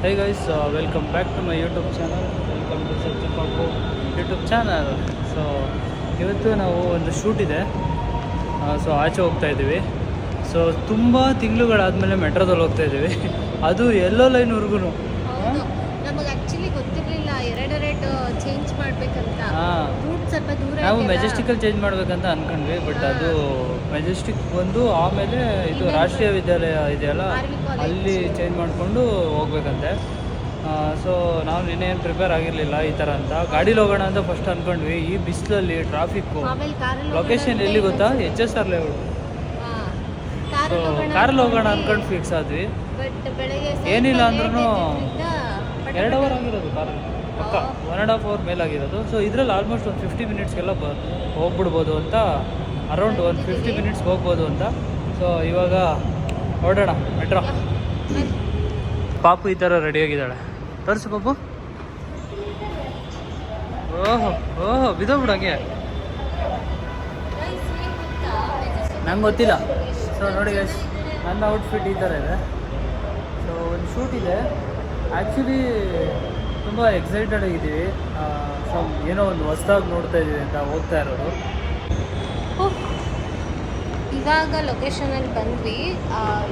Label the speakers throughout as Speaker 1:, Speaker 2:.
Speaker 1: Hey guys, welcome back to my YouTube channel. Welcome to Sachin Papu YouTube channel. So ಇವತ್ತು ನಾವು ಒಂದು shoot ಇದೆ. So ಆಚೆ ಹೋಗ್ತಾ ಇದ್ದೀವಿ. ಸೊ ತುಂಬ ತಿಂಗಳುಗಳಾದಮೇಲೆ ಮೆಟ್ರೋದಲ್ಲಿ ಹೋಗ್ತಾ ಇದ್ದೀವಿ. ಅದು ಎಲ್ಲೋ ಲೈನ್ವರೆಗೂ.
Speaker 2: ನಮಗೆ ಆಕ್ಚುಲಿ ಗೊತ್ತಿರಲಿಲ್ಲ ಎರಡೆರಡು ಚೇಂಜ್ ಮಾಡಬೇಕಂತ. ರೂಟ್ ಸ್ವಲ್ಪ ದೂರ.
Speaker 1: ನಾವು ಮೆಜೆಸ್ಟಿಕಲ್ಲಿ ಚೇಂಜ್ ಮಾಡಬೇಕಂತ ಅನ್ಕೊಂಡ್ವಿ, ಬಟ್ ಅದು ಮೆಜೆಸ್ಟಿಕ್ ಬಂದು ಆಮೇಲೆ ಇದು ರಾಷ್ಟ್ರೀಯ ವಿದ್ಯಾಲಯ ಇದೆಯಲ್ಲ ಅಲ್ಲಿ ಚೇಂಜ್ ಮಾಡಿಕೊಂಡು ಹೋಗ್ಬೇಕಂತೆ. ಸೊ ನಾವು ನಿನ್ನೇನು ಪ್ರಿಪೇರ್ ಆಗಿರಲಿಲ್ಲ ಈ ಥರ ಅಂತ. ಗಾಡೀಲಿ ಹೋಗೋಣ ಅಂತ ಫಸ್ಟ್ ಅಂದ್ಕೊಂಡ್ವಿ. ಈ ಬಿಸಿಲಲ್ಲಿ ಟ್ರಾಫಿಕ್ಕು. ಲೊಕೇಶನ್ ಎಲ್ಲಿ ಗೊತ್ತಾ? HSR layout. ಕಾರಲ್ಲಿ ಹೋಗೋಣ ಅಂದ್ಕೊಂಡು ಫಿಕ್ಸ್ ಆದ್ವಿ. ಏನಿಲ್ಲ ಅಂದ್ರೂ 2 ಅವರ್ ಆಗಿರೋದು ಕಾರಲ್ಲಿ, ಪಕ್ಕ 1.5 ಅವರ್ ಮೇಲಾಗಿರೋದು. ಸೊ ಇದರಲ್ಲಿ ಆಲ್ಮೋಸ್ಟ್ ಒಂದು 50 ಮಿನಿಟ್ಸ್ಗೆಲ್ಲ ಹೋಗ್ಬಿಡ್ಬೋದು ಅಂತ, ಅರೌಂಡ್ 50 ಮಿನಿಟ್ಸ್ಗೆ ಹೋಗ್ಬೋದು ಅಂತ. ಸೊ ಇವಾಗ ಹೊರಡೋಣ ಮೆಟ್ರೋ. ಪಾಪು ಈ ಥರ ರೆಡಿಯಾಗಿದ್ದಾಳೆ. ತೋರಿಸು ಪಾಪು. ಓಹೋ ಓಹೋ, ಬಿದ್ದೋಗ್ಬಿಡು ಹಂಗೆ. ನಂಗೆ ಗೊತ್ತಿಲ್ಲ. ಸೊ ನೋಡಿ ಗೈಸ್, ನನ್ನ ಔಟ್ಫಿಟ್ ಈ ಥರ ಇದೆ. ಸೊ ಒಂದು ಶೂಟ್ ಇದೆ. ಆ್ಯಕ್ಚುಲಿ ತುಂಬ ಎಕ್ಸೈಟೆಡ್ ಆಗಿದ್ದೀವಿ. ಸೊ ಏನೋ ಒಂದು ಹೊಸ್ದಾಗಿ ನೋಡ್ತಾ ಇದ್ದೀವಿ ಅಂತ ಹೋಗ್ತಾ ಇರೋದು.
Speaker 2: ಇವಾಗ ಲೊಕೇಶನಲ್ಲಿ ಬಂದ್ವಿ.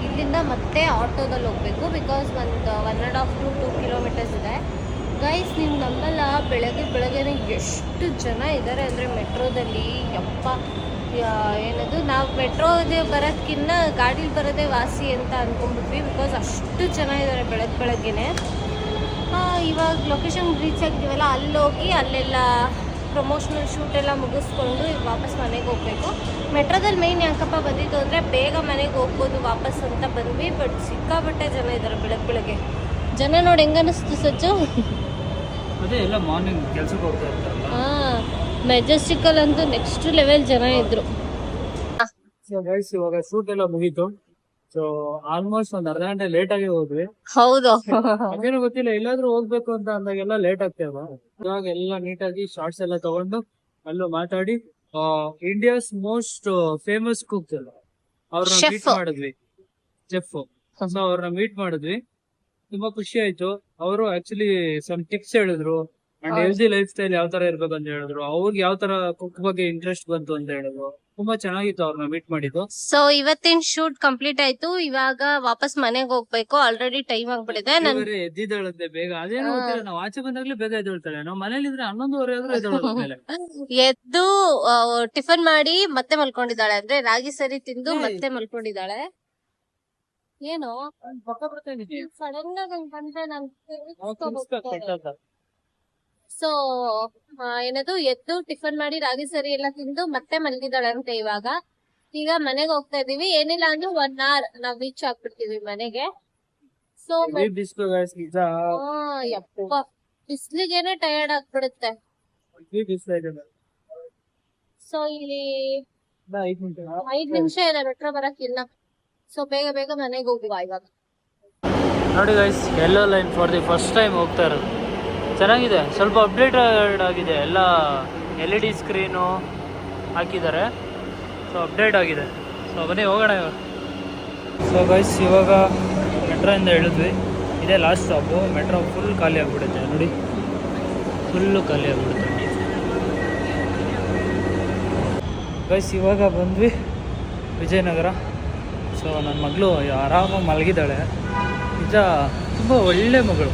Speaker 2: ಇಲ್ಲಿಂದ ಮತ್ತೆ ಆಟೋದಲ್ಲಿ ಹೋಗಬೇಕು. ಬಿಕಾಸ್ ಒಂದು 1.5 to 2 ಕಿಲೋಮೀಟರ್ಸ್ ಇದೆ. ಗೈಸ್, ನೀವು ನಂಬಲ್ಲ, ಬೆಳಗ್ಗೆನೇ ಎಷ್ಟು ಜನ ಇದ್ದಾರೆ ಅಂದರೆ ಮೆಟ್ರೋದಲ್ಲಿ. ಯಪ್ಪ, ಏನದು, ನಾವು ಮೆಟ್ರೋಗೆ ಬರೋದಕ್ಕಿಂತ ಗಾಡೀಲಿ ಬರೋದೇ ವಾಸಿ ಅಂತ ಅಂದ್ಕೊಂಡ್ಬಿಟ್ವಿ. ಬಿಕಾಸ್ ಅಷ್ಟು ಜನ ಇದ್ದಾರೆ ಬೆಳಗ್ಗೆನೇ. ಇವಾಗ ಲೊಕೇಶನ್ ರೀಚ್ ಆಗಿದ್ದೀವಲ್ಲ, ಅಲ್ಲೋಗಿ ಅಲ್ಲೆಲ್ಲ ಪ್ರಮೋಷನಲ್ ಶೂಟ್ ಎಲ್ಲ ಮುಗಿಸ್ಕೊಂಡು ಈಗ ವಾಪಸ್ ಮನೆಗೆ ಹೋಗಬೇಕು. ಮೆಟ್ರೋದಲ್ಲಿ ಮೇಯ್ನ್ ಯಾಕಪ್ಪ ಬಂದಿದ್ದು ಅಂದರೆ ಬೇಗ ಮನೆಗೆ ಹೋಗ್ಬೋದು ವಾಪಸ್ ಅಂತ ಬಂದ್ವಿ. ಬಟ್ ಸಿಕ್ಕಾಪಟ್ಟೆ ಜನ ಇದ್ದಾರೆ ಬೆಳಗ್ಗೆ. ಜನ ನೋಡಿ ಹೆಂಗನ್ನಿಸ್ತು ಸಜ್ಜು?
Speaker 1: ಅದೇ ಎಲ್ಲ ಮಾರ್ನಿಂಗ್ ಕೆಲಸಕ್ಕೆ ಹೋಗ್ತಾ ಇರ್ತಾರಲ್ಲ.
Speaker 2: ಮೆಜೆಸ್ಟಿಕಲ್ ಅಂತೂ ನೆಕ್ಸ್ಟ್ ಲೆವೆಲ್ ಜನ ಇದ್ರು.
Speaker 1: ಇವಾಗ ಶೂಟ್ ಎಲ್ಲ ಮುಗೀತು. ಸೊ ಆಲ್ಮೋಸ್ಟ್ ಒಂದು ಅರ್ಧ ಗಂಟೆ ಲೇಟ್ ಆಗಿ ಹೋದ್ವಿ.
Speaker 2: ಹೌದು,
Speaker 1: ಅದೇನೋ ಗೊತ್ತಿಲ್ಲ, ಎಲ್ಲಾದ್ರೂ ಹೋಗ್ಬೇಕು ಅಂತ ಅಂದಾಗೆಲ್ಲ ಲೇಟ್ ಆಗ್ತೇವ. ಇವಾಗ ಎಲ್ಲ ನೀಟಾಗಿ ಶಾರ್ಟ್ಸ್ ಎಲ್ಲ ತಗೊಂಡು ಅಲ್ಲೂ ಮಾತಾಡಿ ಇಂಡಿಯಾಸ್ ಮೋಸ್ಟ್ ಫೇಮಸ್ ಕುಕ್ ಅವ್ರನ್ನ ಮೀಟ್ ಮಾಡಿದ್ವಿ, ಚೆಫ್. ಸೊ ಅವ್ರನ್ನ ಮೀಟ್ ಮಾಡಿದ್ವಿ, ತುಂಬಾ ಖುಷಿ ಆಯ್ತು. ಅವರು ಆಕ್ಚುಲಿ ಸಮ್ ಟಿಪ್ಸ್ ಹೇಳಿದ್ರು. ಅಂಡ್ ಹೆಲ್ದಿ ಲೈಫ್ ಸ್ಟೈಲ್ ಯಾವ ತರ ಇರ್ಬೇಕು ಅಂತ ಹೇಳಿದ್ರು. ಅವ್ರಿಗೆ ಯಾವ ತರ ಕುಕ್ ಬಗ್ಗೆ ಇಂಟ್ರೆಸ್ಟ್ ಬಂತು ಅಂತ ಹೇಳಿದ್ರು. ತುಂಬಾ ಚೆನ್ನಾಗಿತ್ತು ಅವ್ರನ್ನ ಮೀಟ್ ಮಾಡಿದ್ದು.
Speaker 2: ಸೊ ಇವತ್ತಿನ ಶೂಟ್ ಕಂಪ್ಲೀಟ್ ಆಯ್ತು. ಇವಾಗ ವಾಪಸ್ ಮನೆಗೆ ಹೋಗ್ಬೇಕು. ಆಲ್ರೆಡಿ ಟೈಮ್ ಆಗ್ಬಿಟ್ಟಿದೆ.
Speaker 1: ಎದ್ದಿದ್ದಾಳಂತೆ ಬೇಗ. ಅದೇನೋ ಗೊತ್ತಿಲ್ಲ, ನಾವು ಆಚೆ ಬಂದಾಗ್ಲೇ ಬೇಗ ಎದ್ದೇಳ್ತಾಳೆ. ನಾವು ಮನೇಲಿ ಇದ್ರೆ 11:30 ಆದ್ರೂ ಎದ್ದೇಳೋದು.
Speaker 2: ಎದ್ದು ಟಿಫನ್ ಮಾಡಿ ಮತ್ತೆ ಮಲ್ಕೊಂಡಿದ್ದಾಳೆ. ಅಂದ್ರೆ ರಾಗಿ ಸರಿ ತಿಂದು ಮತ್ತೆ ಮಲ್ಕೊಂಡಿದ್ದಾಳೆ. ಏನು ಸಡನ್ ಆಗಿ ಬಂದ್ರೆ ನಾನು ಸೊ ಏನದು, ಎದ್ದು ಟಿಫನ್ ಮಾಡಿ ರಾಗಿ ಸರಿ ಎಲ್ಲ ತಿಂದು ಮತ್ತೆ ಮಲಗಿದ್ದಾಳೆ ಅಂತ. ಈಗ ಮನೆಗೆ ಹೋಗ್ತಾ ಇದೀವಿ. ಏನಿಲ್ಲ ಅಂದ್ರೆ 1 hour ನಾವ್ ರೀಚ್ ಆಗ್ಬಿಡ್ತೀವಿ ಮನೆಗೆ. ಸೊ ಯಪ್ಪ, ಬಿಸ್ಲಿಗೇನೆ ಟಯರ್ಡ್ ಆಗ್ಬಿಡುತ್ತೆ. ಸೊ ಇಲ್ಲಿ 5 ನಿಮಿಷ ಇದೆ ಮೆಟ್ರೋ ಬರಕ್ಕಿಲ್ಲ. ಸೊ ಬೇಗ ಮನೆಗೆ ಹೋಗುವ ಇವಾಗ.
Speaker 1: ನೋಡಿ guys, yellow line for the first time ಹೋಗ್ತಾ ಇರೋದು. ಚೆನ್ನಾಗಿದೆ, ಸ್ವಲ್ಪ ಅಪ್ಡೇಟೆಡ್ ಆಗಿದೆ. ಎಲ್ಲ LED ಸ್ಕ್ರೀನು ಹಾಕಿದ್ದಾರೆ. ಸೊ ಅಪ್ಡೇಟ್ ಆಗಿದೆ. ಸೊ ಬನ್ನಿ ಹೋಗೋಣ ಇವಾಗ. ಸೊ ಗೈಸ್, ಇವಾಗ ಮೆಟ್ರೋಯಿಂದ ಇಳಿದ್ವಿ. ಇದೇ ಲಾಸ್ಟ್ ಸ್ಟಾಪು. ಮೆಟ್ರೋ ಫುಲ್ ಖಾಲಿ ಆಗಿಬಿಡುತ್ತೆ ನೋಡಿ, ಫುಲ್ಲು ಖಾಲಿ ಆಗಿಬಿಡುತ್ತೆ. ಗೈಸ್, ಇವಾಗ ಬಂದ್ವಿ ವಿಜಯನಗರ. ಸೊ ನನ್ನ ಮಗಳು ಆರಾಮಾಗಿ ಮಲಗಿದ್ದಾಳೆ. ನಿಜ ತುಂಬ ಒಳ್ಳೆ ಮಗಳು,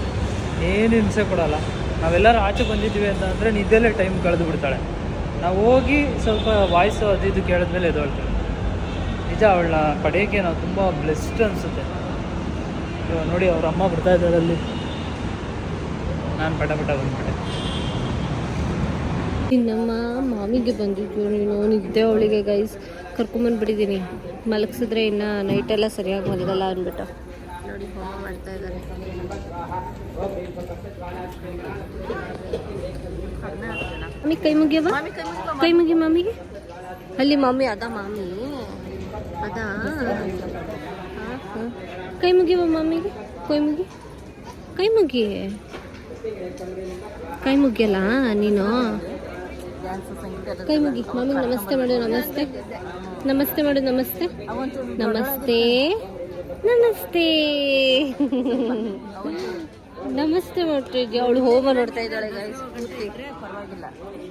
Speaker 1: ಏನು ಹಿಂಸೆ ಕೊಡಲ್ಲ. ನಾವೆಲ್ಲರೂ ಆಚೆ ಬಂದಿದ್ದೀವಿ ಅಂತ ಅಂದರೆ ನಿದ್ದೆಲ್ಲೇ ಟೈಮ್ ಕಳೆದು ಬಿಡ್ತಾಳೆ. ನಾವು ಹೋಗಿ ಸ್ವಲ್ಪ ವಾಯ್ಸು ಅದು ಇದು ಕೇಳಿದ್ಮೇಲೆ ಎದ್ದೇಳ್ತಾಳೆ. ನಿಜ, ಅವಳನ್ನ ಪಡೆಯೋಕ್ಕೆ ನಾವು ತುಂಬ ಬ್ಲೆಸ್ಡ್ ಅನಿಸುತ್ತೆ. ಇವಾಗ ನೋಡಿ, ಅವ್ರ ಅಮ್ಮ ಬರ್ತಾ ಇದ್ದಾರೆ ಅಲ್ಲಿ. ನಾನು ಪಟ ಬಂದ್ಬಿಟ್ಟೆ.
Speaker 2: ನಮ್ಮ ಮಾಮಿಗೆ ಬಂದಿದ್ದು ನೀನು ನಿದ್ದೆ ಅವಳಿಗೆ ಗೈಸ್ ಕರ್ಕೊಂಬಂದ್ಬಿಟ್ಟಿದ್ದೀನಿ. ಮಲಗಿಸಿದ್ರೆ ಇನ್ನು ನೈಟೆಲ್ಲ ಸರಿಯಾಗಿ ಮಲಗಲ್ಲ ಅಂದ್ಬಿಟ್ಟು ನೋಡಿ ಹೋಮ ಮಾಡ್ತಾ ಇದ್ದಾರೆ. ಮಮ್ಮಿ ಕೈ ಮುಗಿಯವ, ಕೈ ಮುಗಿ ಮಮ್ಮಿಗೆ. ಅಲ್ಲಿ ಮಮ್ಮಿ ಅದ, ಮಾಮಿ ಅದ. ಕೈ ಮುಗಿಯವ ಮಮ್ಮಿಗೆ. ಕೈ ಮುಗಿಯಲ್ಲ ನೀನು. ಕೈ ಮುಗಿ ಮಮ್ಮಿಗೆ. ನಮಸ್ತೆ ಮಾಡು. ನಮಸ್ತೆ ಮಾಡು. ನಮಸ್ತೆ. ನಮಸ್ತೆ ಮಾಡ್ತಾ ಇದ್ಯಾ ಅವಳು ಹೋಮ ನೋಡ್ತಾ ಇದ್ದಾಳೆ ಗೈಸ್ ಪೂರ್ತಿ.
Speaker 3: ಪರವಾಗಿಲ್ಲ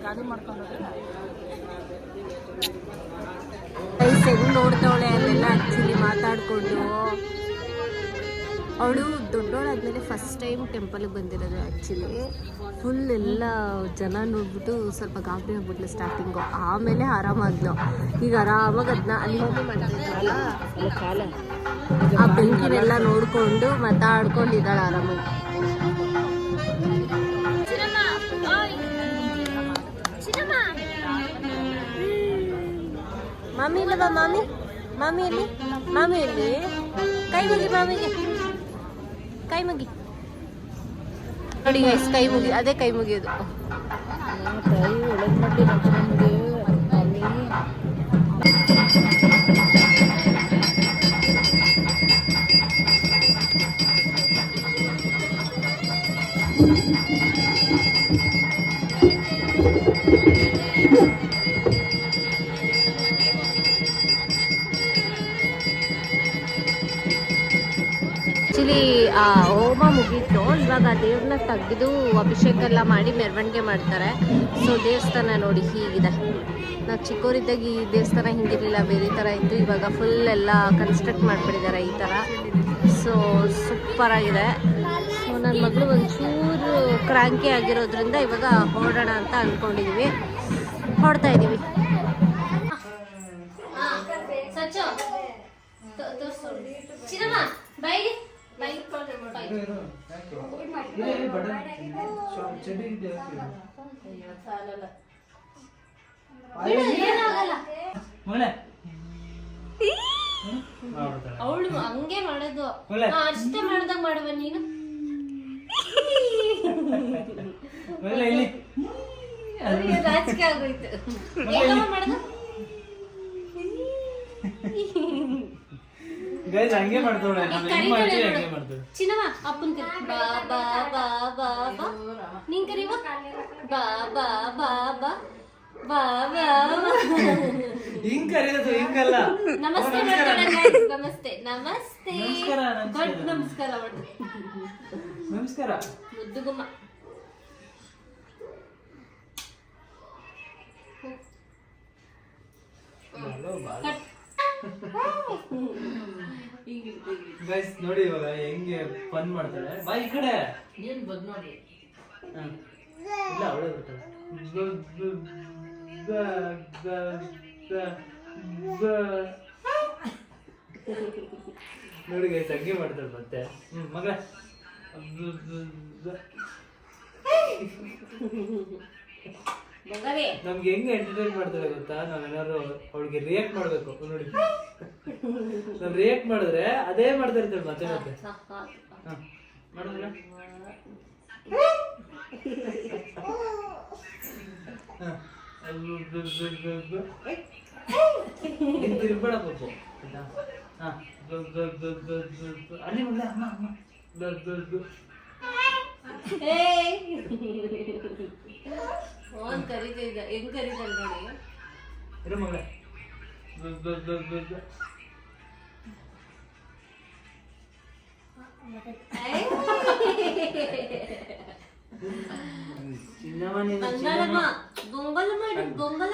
Speaker 3: ಗಾಡಿ ಮಾಡ್ಕೊಂಡು
Speaker 2: ಗೈಸ್ ಹೆಂಗ್ ನೋಡ್ತಾವಳೆ ಅಲ್ಲೆಲ್ಲ ಆ್ಯಕ್ಚುಲಿ ಮಾತಾಡಿಕೊಂಡು. ಅವಳು ದೊಡ್ಡವಳಾದ್ಮೇಲೆ ಫಸ್ಟ್ ಟೈಮ್ ಟೆಂಪಲ್ಗೆ ಬಂದಿರೋದು ಆ್ಯಕ್ಚುಲಿ. ಫುಲ್ ಎಲ್ಲ ಜನ ನೋಡ್ಬಿಟ್ಟು ಸ್ವಲ್ಪ ಗಾಬರಿ ಆಗ್ಬಿಟ್ಲು ಸ್ಟಾರ್ಟಿಂಗು, ಆಮೇಲೆ ಆರಾಮಾದ್ಲು. ಈಗ ಆರಾಮಾಗಿ ಅದನ್ನ ಅಲ್ಲಿ ಹೋಗಿ ಮಾಡ್ತಿದ್ದಾಳ, ಆ ಬೆಂಕಿನೆಲ್ಲ ನೋಡ್ಕೊಂಡು ಮಾತಾಡ್ಕೊಂಡಿದ್ದಾಳೆ ಆರಾಮಾಗಿ. ಮಾಮಿ ಇಲ್ಲವಾ? ಮಾಮಿ ಮಾಮಿ ಎಲ್ಲಿ? ಮಾಮಿ ಎಲ್ಲಿ? ಕೈ ಮುಗಿ ಮಾಮಿಗೆ, ಕೈ ಮುಗಿ ನೋಡಿ ಗೈಸ್, ಕೈ ಮುಗಿ, ಅದೇ ಕೈ ಮುಗಿಯೋದು.
Speaker 3: ತಾಯಿ ಒಳಗೆ ಮಾಡಿ ನಮಗೆ ಮಮ್ಮಿ
Speaker 2: ಆ್ಯಕ್ಚುಲಿ ಆ ಹೋಮ ಮುಗೀತು, ಇವಾಗ ದೇವ್ರನ್ನ ತೆಗೆದು ಅಭಿಷೇಕ ಎಲ್ಲ ಮಾಡಿ ಮೆರವಣಿಗೆ ಮಾಡ್ತಾರೆ. ಸೊ ದೇವಸ್ಥಾನ ನೋಡಿ ಹೀಗಿದೆ. ನಾವು ಚಿಕ್ಕವರಿದ್ದಾಗ ಈ ದೇವಸ್ಥಾನ ಹಿಂಗಿರಲಿಲ್ಲ, ಬೇರೆ ಥರ ಇತ್ತು. ಇವಾಗ ಫುಲ್ ಎಲ್ಲ ಕನ್ಸ್ಟ್ರಕ್ಟ್ ಮಾಡಿಬಿಟ್ಟಿದ್ದಾರೆ ಈ ಥರ. ಸೊ ಸೂಪರಾಗಿದೆ. ಸೊ ನನ್ನ ಮಗಳು ಒಂಚೂರು ಕ್ರಾಂಕಿ ಆಗಿರೋದ್ರಿಂದ ಇವಾಗ ಹೊರಡೋಣ ಅಂತ ಅಂದ್ಕೊಂಡಿದ್ದೀವಿ, ಹೊರಡ್ತಾ ಇದ್ದೀವಿ. ಅವಳು ಹಂಗೆ ಮಾಡೋದು, ಅಷ್ಟೇ ಮಾಡ್ದಾಗ ಮಾಡುವ ನೀನು. ರಾಜಕೀಯ ಆಗೋಯ್ತು. ಮಾಡೋದು
Speaker 1: ಹಂಗೆ ಮಾಡ್ತಾಳೆ.
Speaker 2: ಚಿನ್ನವ ಅಪ್ಪನ್ ಕರಿ, ಬಾ ಬಾ ಬಾ ಬಾ ಬಾ. ನೀನ್ ಕರಿವ, ಬಾ ಬಾ ಬಾ ಬಾ ಬಾ ಬಾ.
Speaker 1: ಹಿಂಗ್ ಕರೆಯೋದು ಹಿಂಗಲ್ಲ.
Speaker 2: ನಮಸ್ತೆ ಮಾಡ್ತಾಳೆ guys. ನಮಸ್ತೆ ನಮಸ್ತೆ ದೊಡ್ಡ ನಮಸ್ಕಾರ ಮಾಡ್ತಾಳೆ.
Speaker 1: ನಮಸ್ಕಾರ
Speaker 2: ಮುದ್ದುಗುಮ್ಮ.
Speaker 1: ಗೈಸ್ ನೋಡಿ ಇವಾಗ ಹೆಂಗೆ ಫನ್ ಮಾಡ್ತಾಳೆ. ಬಾ ಈ ಕಡೆ.
Speaker 3: ಏನ್ ಬಂದ್ ನೋಡಿ.
Speaker 1: ಇಲ್ಲ ಅವಳೇ ಬರ್ತಾಳೆ. ನೋಡಿ ಗೈಸ್ ಹಂಗೆ ಮಾಡ್ತಾಳೆ ಮತ್ತೆ. ಮಗ ನಮ್ಗೆ ಹೆಂಗೆ ಎಂಟರ್ಟೈನ್ ಮಾಡ್ತಾಳೆ ಗೊತ್ತಾ? ನಾವೇನಾದ್ರು ಅವಳಿಗೆ ರಿಯಾಕ್ಟ್ ಮಾಡ್ಬೇಕು ನೋಡಿ. ನಾವು ರಿಯಾಕ್ಟ್ ಮಾಡಿದ್ರೆ ಅದೇ ಮಾಡ್ತಾ ಇರ್ತಾಳೆ ಮತ್ತೆ ಮತ್ತೆ. ಮಾಡಿದ್ರೆ ತಿರ್ಬೇಡ ಪಪ್ಪು. ಅಲ್ಲಿ ಅಮ್ಮ ಅಮ್ಮ
Speaker 2: ಫೋನ್ ಕರೀತಿದ್ದ, ಹೆಂಗ್ ಕರೀತಾಳ ನೋಡಿ.
Speaker 1: ಇರು ಮಗಳ.
Speaker 2: ಬಂಗಾರಮ್ಮ, ಗೊಂಗಲ ಮಾಡಿ ಗೊಂಗಲ